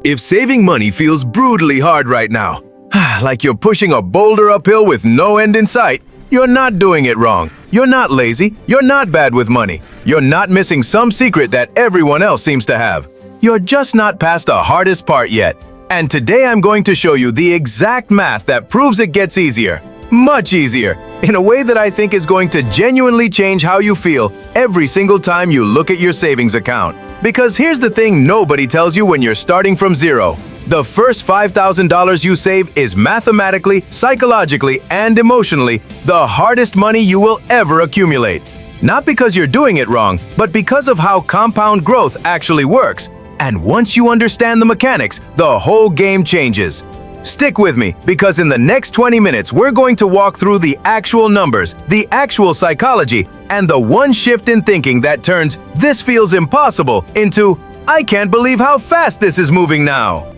If saving money feels brutally hard right now, like you're pushing a boulder uphill with no end in sight, you're not doing it wrong. You're not lazy. You're not bad with money. You're not missing some secret that everyone else seems to have. You're just not past the hardest part yet. And today I'm going to show you the exact math that proves it gets easier. Much easier. In a way that I think is going to genuinely change how you feel every single time you look at your savings account. Because here's the thing nobody tells you when you're starting from zero. The first $5,000 you save is mathematically, psychologically, and emotionally the hardest money you will ever accumulate. Not because you're doing it wrong, but because of how compound growth actually works. And once you understand the mechanics, the whole game changes. Stick with me, because in the next 20 minutes, we're going to walk through the actual numbers, the actual psychology, and the one shift in thinking that turns "this feels impossible" into "I can't believe how fast this is moving now."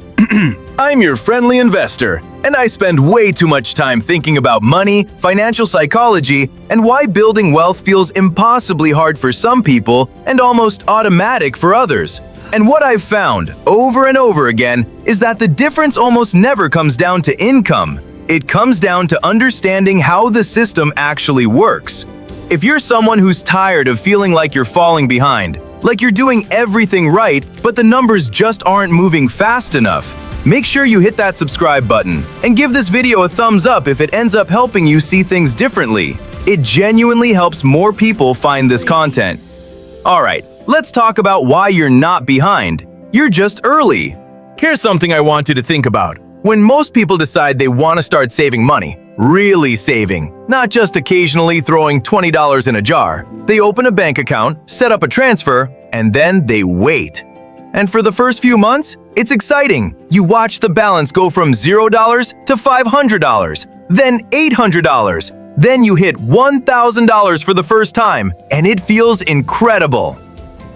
I'm your friendly investor, and I spend way too much time thinking about money, financial psychology, and why building wealth feels impossibly hard for some people and almost automatic for others. And what I've found over and over again is that the difference almost never comes down to income. It comes down to understanding how the system actually works. If you're someone who's tired of feeling like you're falling behind, like you're doing everything right, but the numbers just aren't moving fast enough, make sure you hit that subscribe button and give this video a thumbs up if it ends up helping you see things differently. It genuinely helps more people find this content. Alright, let's talk about why you're not behind. You're just early. Here's something I want you to think about. When most people decide they want to start saving money, really saving, not just occasionally throwing $20 in a jar, they open a bank account, set up a transfer, and then they wait. And for the first few months, it's exciting. You watch the balance go from $0 to $500, then $800. Then you hit $1,000 for the first time, and it feels incredible.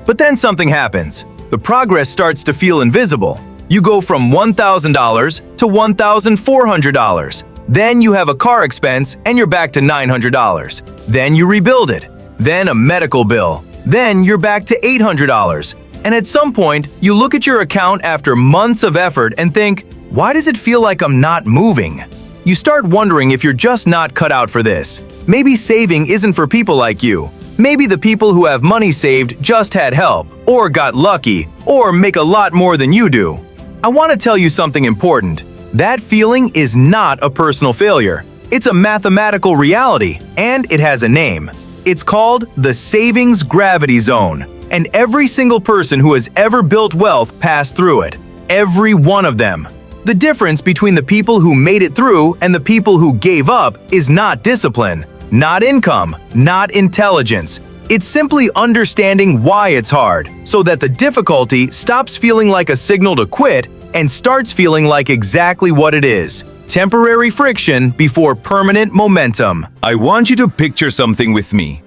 But then something happens. The progress starts to feel invisible. You go from $1,000 to $1,400. Then you have a car expense and you're back to $900. Then you rebuild it. Then a medical bill. Then you're back to $800. And at some point, you look at your account after months of effort and think, why does it feel like I'm not moving? You start wondering if you're just not cut out for this. Maybe saving isn't for people like you. Maybe the people who have money saved just had help, or got lucky, or make a lot more than you do. I want to tell you something important. That feeling is not a personal failure. It's a mathematical reality, and it has a name. It's called the savings gravity zone, and every single person who has ever built wealth passed through it. Every one of them. The difference between the people who made it through and the people who gave up is not discipline, not income, not intelligence. It's simply understanding why it's hard, so that the difficulty stops feeling like a signal to quit and starts feeling like exactly what it is: temporary friction before permanent momentum. I want you to picture something with me.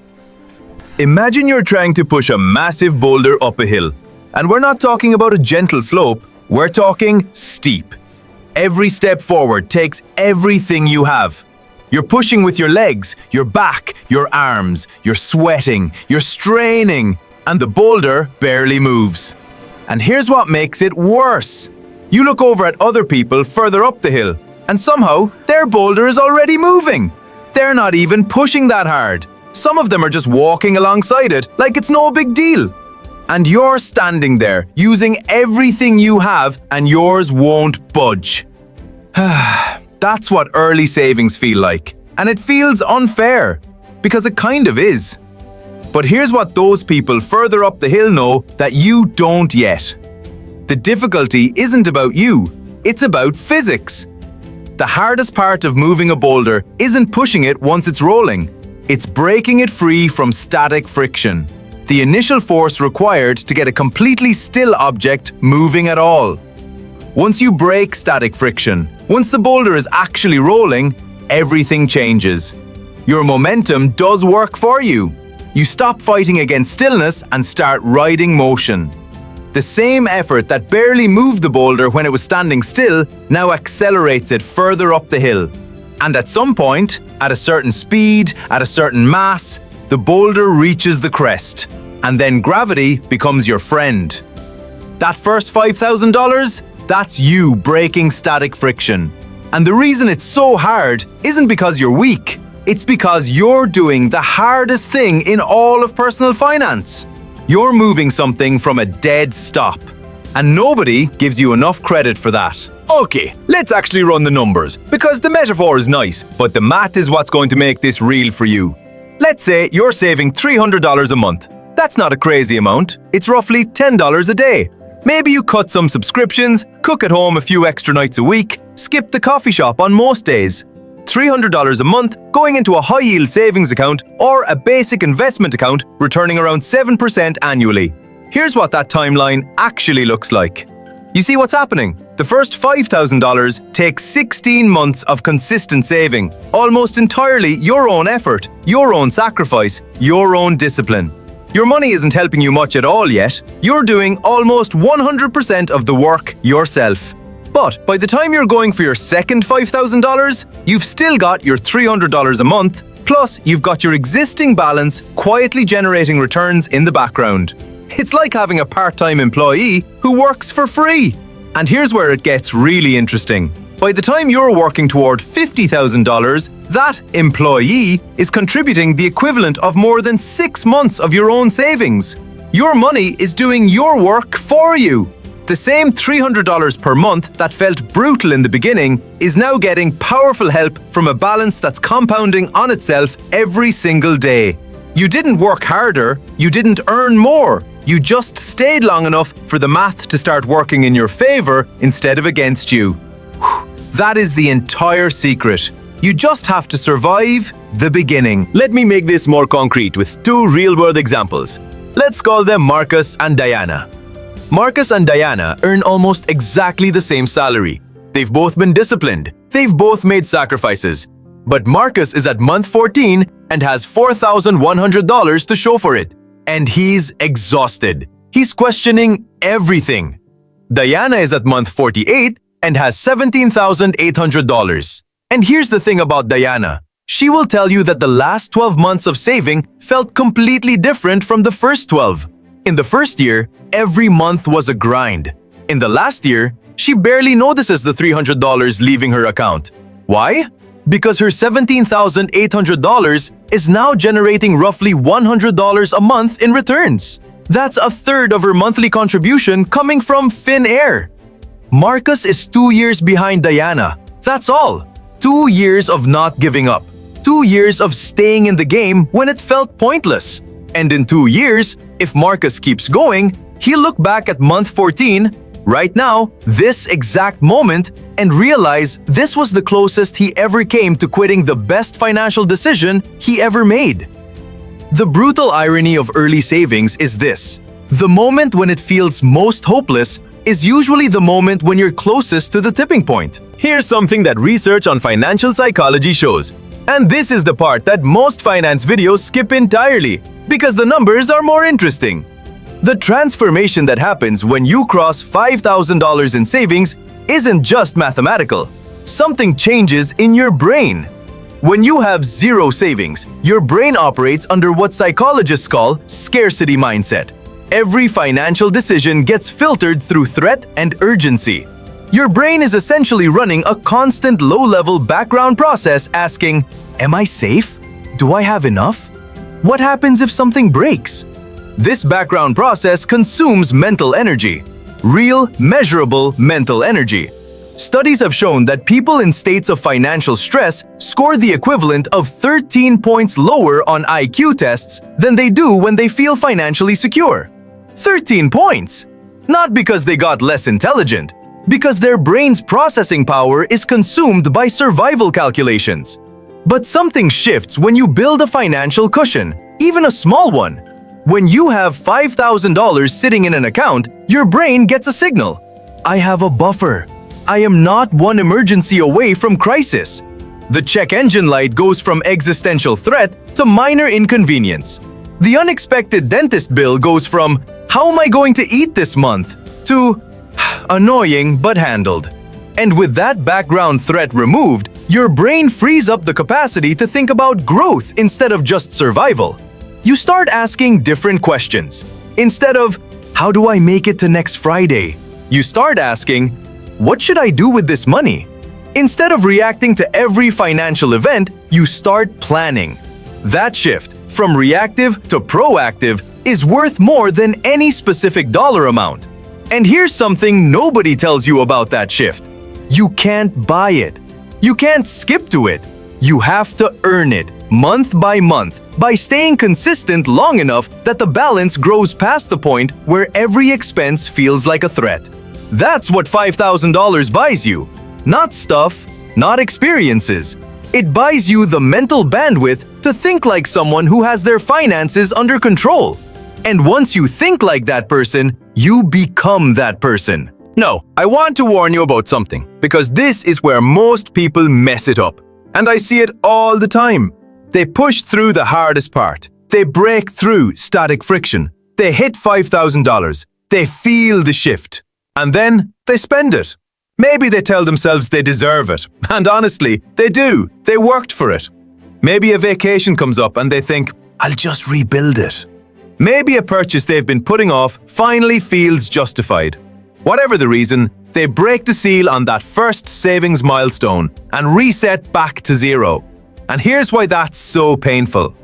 Imagine you're trying to push a massive boulder up a hill. And we're not talking about a gentle slope, we're talking steep. Every step forward takes everything you have. You're pushing with your legs, your back, your arms, you're sweating, you're straining, and the boulder barely moves. And here's what makes it worse. You look over at other people further up the hill, and somehow their boulder is already moving. They're not even pushing that hard. Some of them are just walking alongside it like it's no big deal. And you're standing there, using everything you have, and yours won't budge. That's what early savings feel like. And it feels unfair, because it kind of is. But here's what those people further up the hill know that you don't yet. The difficulty isn't about you, it's about physics. The hardest part of moving a boulder isn't pushing it once it's rolling. It's breaking it free from static friction. The initial force required to get a completely still object moving at all. Once you break static friction, once the boulder is actually rolling, everything changes. Your momentum does work for you. You stop fighting against stillness and start riding motion. The same effort that barely moved the boulder when it was standing still now accelerates it further up the hill. And at some point, at a certain speed, at a certain mass, the boulder reaches the crest. And then gravity becomes your friend. That first $5,000? That's you breaking static friction. And the reason it's so hard isn't because you're weak. It's because you're doing the hardest thing in all of personal finance. You're moving something from a dead stop. And nobody gives you enough credit for that. Okay, let's actually run the numbers, because the metaphor is nice, but the math is what's going to make this real for you. Let's say you're saving $300 a month. That's not a crazy amount. It's roughly $10 a day. Maybe you cut some subscriptions, cook at home a few extra nights a week, skip the coffee shop on most days. $300 a month going into a high-yield savings account or a basic investment account returning around 7% annually. Here's what that timeline actually looks like. You see what's happening? The first $5,000 takes 16 months of consistent saving, almost entirely your own effort, your own sacrifice, your own discipline. Your money isn't helping you much at all yet. You're doing almost 100% of the work yourself. But by the time you're going for your second $5,000, you've still got your $300 a month, plus you've got your existing balance quietly generating returns in the background. It's like having a part-time employee who works for free. And here's where it gets really interesting. By the time you're working toward $50,000, that employee is contributing the equivalent of more than 6 months of your own savings. Your money is doing your work for you. The same $300 per month that felt brutal in the beginning is now getting powerful help from a balance that's compounding on itself every single day. You didn't work harder, you didn't earn more. You just stayed long enough for the math to start working in your favor instead of against you. That is the entire secret. You just have to survive the beginning. Let me make this more concrete with 2 real-world examples. Let's call them Marcus and Diana. Marcus and Diana earn almost exactly the same salary. They've both been disciplined. They've both made sacrifices. But Marcus is at month 14 and has $4,100 to show for it. And he's exhausted. He's questioning everything. Diana is at month 48 and has $17,800. And here's the thing about Diana. She will tell you that the last 12 months of saving felt completely different from the first 12. In the first year, every month was a grind. In the last year, she barely notices the $300 leaving her account. Why? Because her $17,800 is now generating roughly $100 a month in returns. That's a third of her monthly contribution coming from thin air. Marcus is 2 years behind Diana. That's all. 2 years of not giving up. 2 years of staying in the game when it felt pointless. And in 2 years, if Marcus keeps going, he'll look back at month 14, right now, this exact moment, and realize this was the closest he ever came to quitting the best financial decision he ever made. The brutal irony of early savings is this. The moment when it feels most hopeless is usually the moment when you're closest to the tipping point. Here's something that research on financial psychology shows. And this is the part that most finance videos skip entirely, because the numbers are more interesting. The transformation that happens when you cross $5,000 in savings isn't just mathematical. Something changes in your brain. When you have zero savings, your brain operates under what psychologists call scarcity mindset. Every financial decision gets filtered through threat and urgency. Your brain is essentially running a constant low-level background process asking, am I safe? Do I have enough? What happens if something breaks? This background process consumes mental energy. Real, measurable mental energy. Studies have shown that people in states of financial stress score the equivalent of 13 points lower on IQ tests than they do when they feel financially secure. 13 points! Not because they got less intelligent, because their brain's processing power is consumed by survival calculations. But something shifts when you build a financial cushion, even a small one. When you have $5,000 sitting in an account, your brain gets a signal. I have a buffer. I am not one emergency away from crisis. The check engine light goes from existential threat to minor inconvenience. The unexpected dentist bill goes from, how am I going to eat this month? To, annoying but handled. And with that background threat removed, your brain frees up the capacity to think about growth instead of just survival. You start asking different questions. Instead of, how do I make it to next Friday? You start asking, what should I do with this money? Instead of reacting to every financial event, you start planning. That shift from reactive to proactive is worth more than any specific dollar amount. And here's something nobody tells you about that shift. You can't buy it. You can't skip to it. You have to earn it, month by month, by staying consistent long enough that the balance grows past the point where every expense feels like a threat. That's what $5,000 buys you. Not stuff, not experiences. It buys you the mental bandwidth to think like someone who has their finances under control. And once you think like that person, you become that person. No, I want to warn you about something, because this is where most people mess it up. And I see it all the time. They push through the hardest part. They break through static friction. They hit $5,000. They feel the shift. And then they spend it. Maybe they tell themselves they deserve it. And honestly, they do. They worked for it. Maybe a vacation comes up and they think, I'll just rebuild it. Maybe a purchase they've been putting off finally feels justified. Whatever the reason, they break the seal on that first savings milestone and reset back to zero. And here's why that's so painful.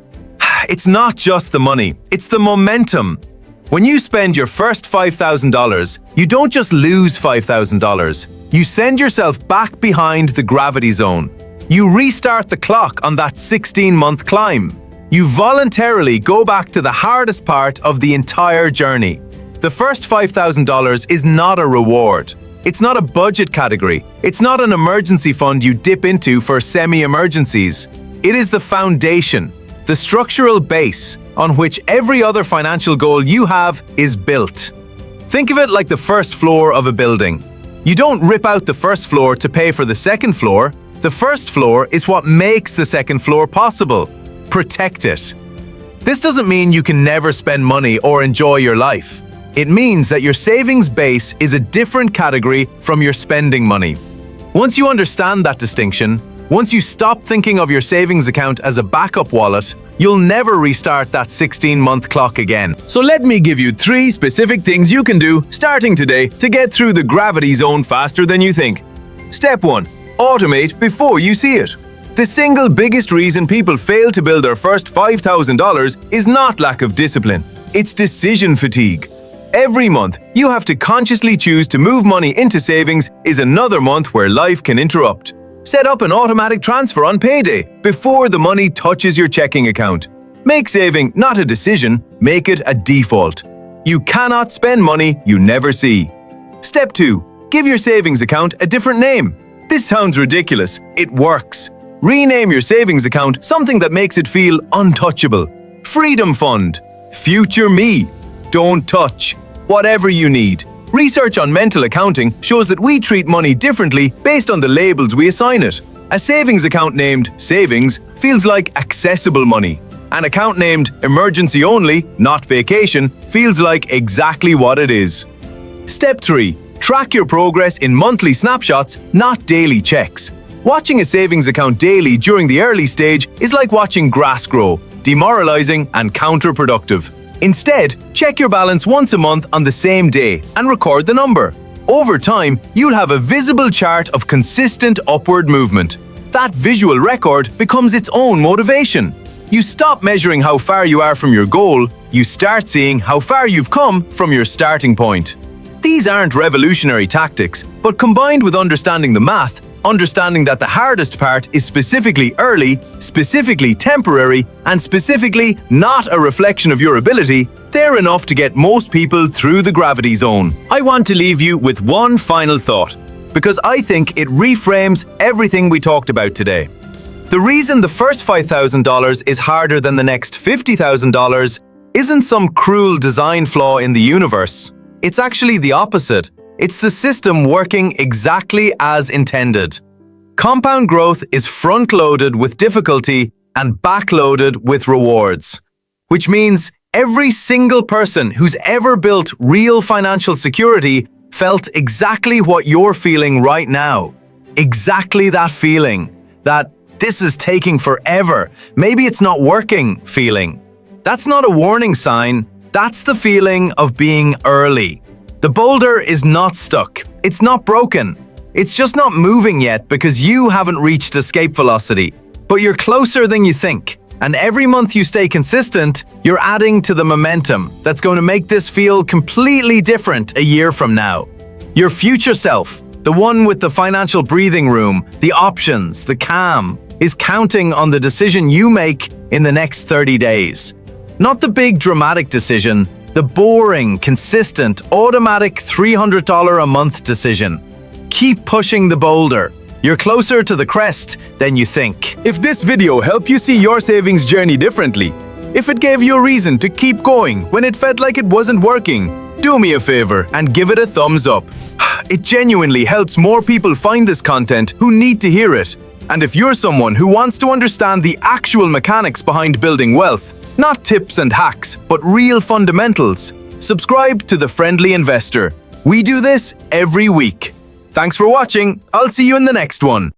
It's not just the money, it's the momentum. When you spend your first $5,000, you don't just lose $5,000. You send yourself back behind the gravity zone. You restart the clock on that 16-month climb. You voluntarily go back to the hardest part of the entire journey. The first $5,000 is not a reward. It's not a budget category. It's not an emergency fund you dip into for semi-emergencies. It is the foundation, the structural base on which every other financial goal you have is built. Think of it like the first floor of a building. You don't rip out the first floor to pay for the second floor. The first floor is what makes the second floor possible. Protect it. This doesn't mean you can never spend money or enjoy your life. It means that your savings base is a different category from your spending money. Once you understand that distinction, once you stop thinking of your savings account as a backup wallet, you'll never restart that 16-month clock again. So let me give you 3 specific things you can do starting today to get through the gravity zone faster than you think. Step 1. Automate before you see it. The single biggest reason people fail to build their first $5,000 is not lack of discipline. It's decision fatigue. Every month, you have to consciously choose to move money into savings is another month where life can interrupt. Set up an automatic transfer on payday before the money touches your checking account. Make saving not a decision, make it a default. You cannot spend money you never see. Step 2. Give your savings account a different name. This sounds ridiculous. It works. Rename your savings account something that makes it feel untouchable. Freedom Fund. Future Me. Don't touch. Whatever you need. Research on mental accounting shows that we treat money differently based on the labels we assign it. A savings account named Savings feels like accessible money. An account named Emergency Only, not Vacation, feels like exactly what it is. Step 3. Track your progress in monthly snapshots, not daily checks. Watching a savings account daily during the early stage is like watching grass grow, demoralizing and counterproductive. Instead, check your balance once a month on the same day and record the number. Over time, you'll have a visible chart of consistent upward movement. That visual record becomes its own motivation. You stop measuring how far you are from your goal, you start seeing how far you've come from your starting point. These aren't revolutionary tactics, but combined with understanding the math, understanding that the hardest part is specifically early, specifically temporary, and specifically not a reflection of your ability, they're enough to get most people through the gravity zone. I want to leave you with one final thought, because I think it reframes everything we talked about today. The reason the first $5,000 is harder than the next $50,000 isn't some cruel design flaw in the universe. It's actually the opposite. It's the system working exactly as intended. Compound growth is front-loaded with difficulty and back-loaded with rewards, which means every single person who's ever built real financial security felt exactly what you're feeling right now. Exactly that feeling, that this is taking forever, maybe it's not working feeling. That's not a warning sign, that's the feeling of being early. The boulder is not stuck, it's not broken, It's just not moving yet because you haven't reached escape velocity. But you're closer than you think. And every month you stay consistent, you're adding to the momentum that's going to make this feel completely different a year from now. Your future self, the one with the financial breathing room, the options, the calm, is counting on the decision you make in the next 30 days. Not the big dramatic decision, the boring, consistent, automatic $300 a month decision. Keep pushing the boulder. You're closer to the crest than you think. If this video helped you see your savings journey differently, if it gave you a reason to keep going when it felt like it wasn't working, do me a favor and give it a thumbs up. It genuinely helps more people find this content who need to hear it. And if you're someone who wants to understand the actual mechanics behind building wealth, not tips and hacks, but real fundamentals, subscribe to The Friendly Investor. We do this every week. Thanks for watching. I'll see you in the next one.